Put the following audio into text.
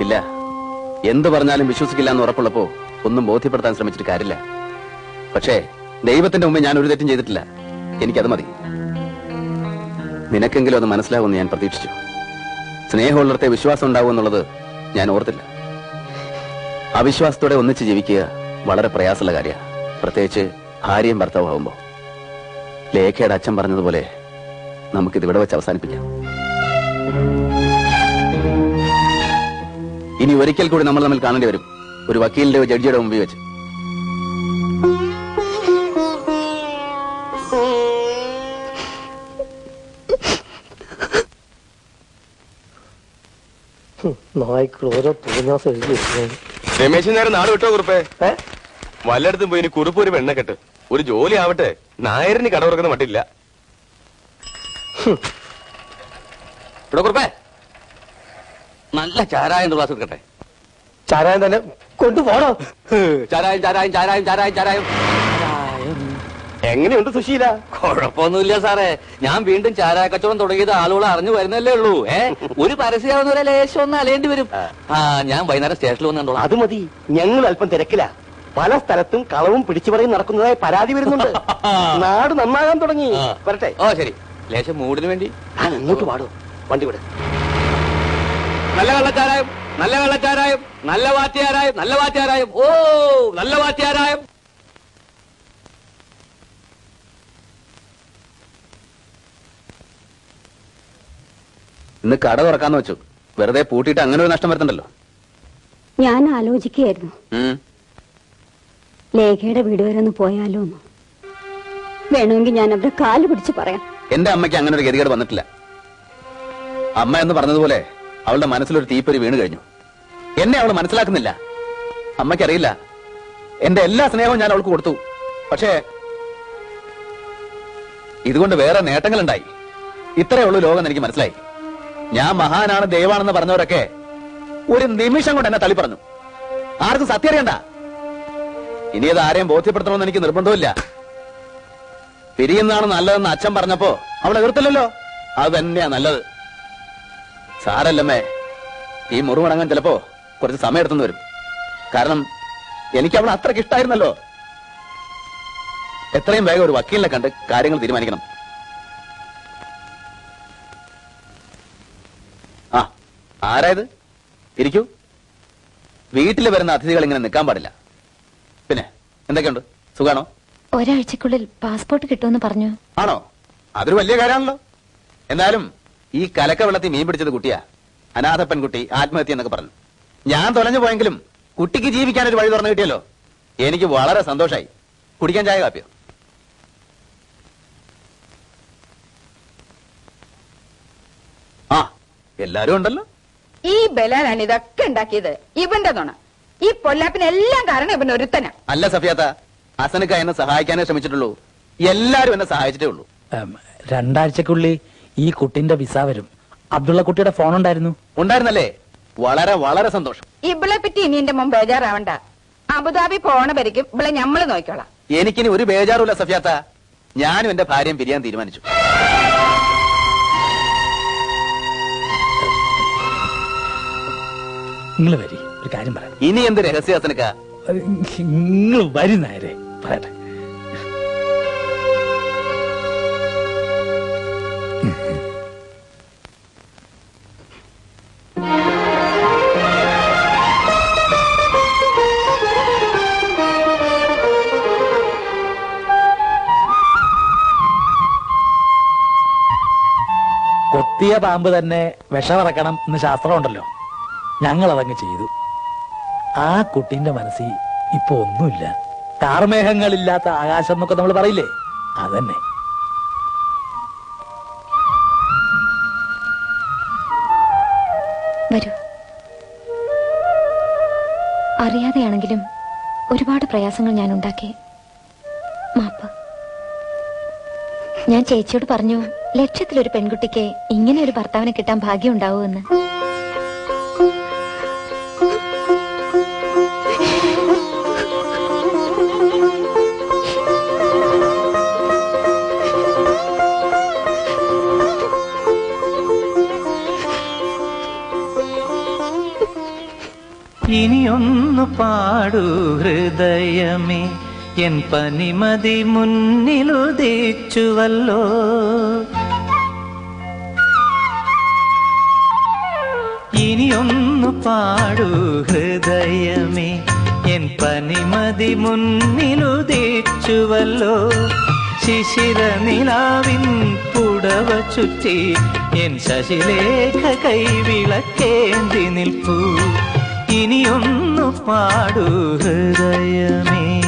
ഇല്ല, എന്ത് പറഞ്ഞാലും വിശ്വസിക്കില്ല എന്ന് ഉറപ്പുള്ളപ്പോ ഒന്നും ബോധ്യപ്പെടുത്താൻ ശ്രമിച്ചിട്ട് കാര്യമില്ല. പക്ഷേ ദൈവത്തിന്റെ മുമ്പ് ഞാൻ ഒരു തെറ്റും ചെയ്തിട്ടില്ല. എനിക്കത് മതി. നിനക്കെങ്കിലും അത് മനസ്സിലാവുമെന്ന് ഞാൻ പ്രതീക്ഷിച്ചു. സ്നേഹമുള്ളിടത്തെ വിശ്വാസം ഉണ്ടാവുമെന്നുള്ളത് ഞാൻ ഓർത്തില്ല. അവിശ്വാസത്തോടെ ഒന്നിച്ച് ജീവിക്കുക വളരെ പ്രയാസമുള്ള കാര്യമാണ്, പ്രത്യേകിച്ച് ഭാര്യയും ഭർത്താവും ആവുമ്പോ. ലേഖയുടെ അച്ഛൻ പറഞ്ഞതുപോലെ നമുക്കിതിവിടെ വെച്ച് അവസാനിപ്പിക്കാം. ഇനി ഒരിക്കൽ കൂടി നമ്മൾ തമ്മിൽ കാണേണ്ടി വരും, ഒരു വക്കീലിന്റെയോ ജഡ്ജിയുടെ മുമ്പിൽ വെച്ച്. രമേശൻ നേരെ നാട് വിട്ടോ കുറുപ്പേ? വല്ലയിടത്തും പോയി ഇനി കുറുപ്പ് ഒരു പെണ്ണ കെട്ട്, ഒരു ജോലി ആവട്ടെ. നായരിന് കട തുറക്കുന്ന മട്ടില്ല. ഇവിടെ കുറുപ്പേ, നല്ല ചാരായം ഗ്ലാസ് എടുക്കട്ടെ. ചാരായം തന്നെ കൊണ്ടുപോണോ? ചാരായം ചാരായം ചാരായം ചാരായം ചാരായം. എങ്ങനെയുണ്ട് സുശീല? കുഴപ്പമൊന്നുമില്ല സാറേ, ഞാൻ വീണ്ടും ചാരായ കച്ചവടം തുടങ്ങിയത് ആളുകൾ അറിഞ്ഞു വരുന്നല്ലേ ഉള്ളൂ. ഒരു പരസ്യമാവുന്ന ലേശം ഒന്ന് അലയേണ്ടി വരും. ഞാൻ വൈകുന്നേരം സ്റ്റേഷനിൽ വന്ന് കണ്ടോളാം. അത് മതി, ഞങ്ങൾ അല്പം തിരക്കില്ല. പല സ്ഥലത്തും കളവും പിടിച്ചുപറിയും നടക്കുന്നതായി പരാതി വരുന്നുണ്ട്. നാട് നന്നാകാൻ തുടങ്ങി. വരട്ടെ. ഓ ശരി, ലേശം മൂടിന് വേണ്ടി അങ്ങോട്ട് പാടും. വണ്ടി വിട്. നല്ല കള്ളച്ചാരായം, നല്ല കള്ളച്ചാരായം, നല്ല വാറ്റിയാരായം, നല്ല വാറ്റിയാരായം. ഓ നല്ല വാറ്റിയാരായം. ഇന്ന് കട തുറക്കാന്ന് വെച്ചു. വെറുതെ പൂട്ടിയിട്ട് അങ്ങനെ ഒരു നഷ്ടം വരുന്നുണ്ടല്ലോ. ഞാൻ ആലോചിക്കുകയായിരുന്നു, ലേഖയുടെ വീട് വരെ ഒന്ന് പോയാലോ എന്ന്. വേണമെങ്കിൽ ഞാൻ അവരുടെ കാല് പിടിച്ച് പറയാം. എന്റെ അമ്മയ്ക്ക് അങ്ങനെ ഒരു ഗതികേട് വന്നിട്ടില്ല. അമ്മ എന്ന് പറഞ്ഞതുപോലെ അവളുടെ മനസ്സിലൊരു തീപ്പൊരി വീണ് കഴിഞ്ഞു. എന്നെ അവൾ മനസ്സിലാക്കുന്നില്ല. അമ്മയ്ക്കറിയില്ല, എന്റെ എല്ലാ സ്നേഹവും ഞാൻ അവൾക്ക് കൊടുത്തു. പക്ഷേ ഇതുകൊണ്ട് വേറെ നേട്ടങ്ങളുണ്ടായി. ഇത്രയേ ഉള്ളൂ ലോകം എനിക്ക് മനസ്സിലായി. ഞാൻ മഹാനാണ്, ദൈവാണെന്ന് പറഞ്ഞവരൊക്കെ ഒരു നിമിഷം കൊണ്ട് എന്നെ തള്ളി പറഞ്ഞു. ആർക്കും സത്യം അറിയണ്ട. ഇനി അത് ആരെയും ബോധ്യപ്പെടുത്തണമെന്ന് എനിക്ക് നിർബന്ധമില്ല. പിരിയുന്നതാണ് നല്ലതെന്ന് അച്ഛൻ പറഞ്ഞപ്പോ അവൾ എതിർത്തില്ലല്ലോ. അത് തന്നെയാ നല്ലത്. സാരല്ലമ്മേ, ഈ മുറിവടങ്ങാൻ ചിലപ്പോ കുറച്ച് സമയം എടുത്തെന്ന് വരും. കാരണം എനിക്ക് അവൾ അത്രയ്ക്ക് ഇഷ്ടമായിരുന്നല്ലോ. എത്രയും വേഗം ഒരു വക്കീലിനെ കണ്ട് കാര്യങ്ങൾ തീരുമാനിക്കണം. ആരായത്? ഇരിക്കൂ. വീട്ടിൽ വരുന്ന അതിഥികൾ ഇങ്ങനെ നിൽക്കാൻ പാടില്ല. പിന്നെ എന്തൊക്കെയുണ്ട്? സുഖാണോ? ഒരാഴ്ചക്കുള്ളിൽ പാസ്പോർട്ട് കിട്ടുമെന്ന് പറഞ്ഞു. ആണോ? അതൊരു വലിയ കാര്യമാണല്ലോ. എന്നാലും ഈ കലക്ക വെള്ളത്തിൽ മീൻ പിടിച്ചത് കുട്ടിയാ. അനാഥ പെൺകുട്ടി ആത്മഹത്യ എന്നൊക്കെ പറഞ്ഞു. ഞാൻ തൊലഞ്ഞു പോയെങ്കിലും കുട്ടിക്ക് ജീവിക്കാൻ ഒരു വഴി തുറന്നു കിട്ടിയല്ലോ. എനിക്ക് വളരെ സന്തോഷമായി. കുടിക്കാൻ ചായ കാപ്പിയോ? ആ, എല്ലാരും ഉണ്ടല്ലോ. ഈ ബലാലാണ് ഇതൊക്കെ ഉണ്ടാക്കിയത്. ഇവന്റെ നുണ. ഈ പൊല്ലാപ്പിനെല്ലാം കാരണം ഇവൻ ഒരുത്തന. അല്ല സഫിയാത്ത, ഹസനക്ക എന്നെ സഹായിക്കാനേ ശ്രമിച്ചിട്ടുള്ളൂ. എല്ലാരും എന്നെ സഹായിച്ചിട്ടേ ഉള്ളൂ. 2 ആഴ്ചക്കുള്ളിൽ ഈ കുട്ടിന്റെ വിസ വരും. അബ്ദുള്ള കുട്ടിയുടെ ഫോൺ ഉണ്ടായിരുന്നു. ഉണ്ടായിരുന്നല്ലേ? വളരെ വളരെ സന്തോഷം. ഇവളെ പറ്റി ഇനി എന്റെ മുമ്പ് ബേജാറാവണ്ട. അബുദാബി പോണ വരയ്ക്കും ഇവളെ ഞമ്മള് നോക്കിക്കോളാം. എനിക്കിനി ഒരു ബേജാറുമില്ല സഫിയാത്ത. ഞാനും എന്റെ ഭാര്യയും പിരിയാൻ തീരുമാനിച്ചു. നിങ്ങൾ വരി, ഒരു കാര്യം പറയാം. ഇനി എന്ത് രഹസ്യ ഹസനക്ക? നിങ്ങൾ വരുന്നേരെ പറയട്ടെ. കൊത്തിയ പാമ്പ് തന്നെ വിഷമിറക്കണം എന്ന് ശാസ്ത്രമുണ്ടല്ലോ. ഞങ്ങളതങ്ങ് ചെയ്തു. ആ കുട്ടീന്റെ മനസ്സിൽ ഇപ്പൊ ഒന്നുമില്ല. കാർമേഘങ്ങളില്ലാത്ത ആകാശം എന്നൊക്കെ നമ്മൾ പറയില്ലേ, അതന്നെ. വരൂ. അറിയാതെയാണെങ്കിലും ഒരുപാട് പ്രയാസങ്ങൾ ഞാൻ ഉണ്ടാക്കി. മാപ്പ്. ഞാൻ ചേച്ചിയോട് പറഞ്ഞു, ലക്ഷത്തിലൊരു പെൺകുട്ടിക്ക് ഇങ്ങനെ ഒരു ഭർത്താവിനെ കിട്ടാൻ ഭാഗ്യം ഉണ്ടാവുമെന്ന്. ഇനിയൊന്നു പാടൂ ഹൃദയമേ, എൻ പനിമതി മുന്നിലുദിച്ചുവല്ലോ. ഇനിയൊന്നു പാടൂ ഹൃദയമേ, എൻ പനിമതി മുന്നിലുദിച്ചുവല്ലോ. ശിശിര നിലാവിൻ പുടവ ചുറ്റി എൻ ശശിലേഖ കൈവിളക്കേന്തി നിൽപ്പൂ. ഇനിയൊന്നു പാടൂ ഹൃദയമേ.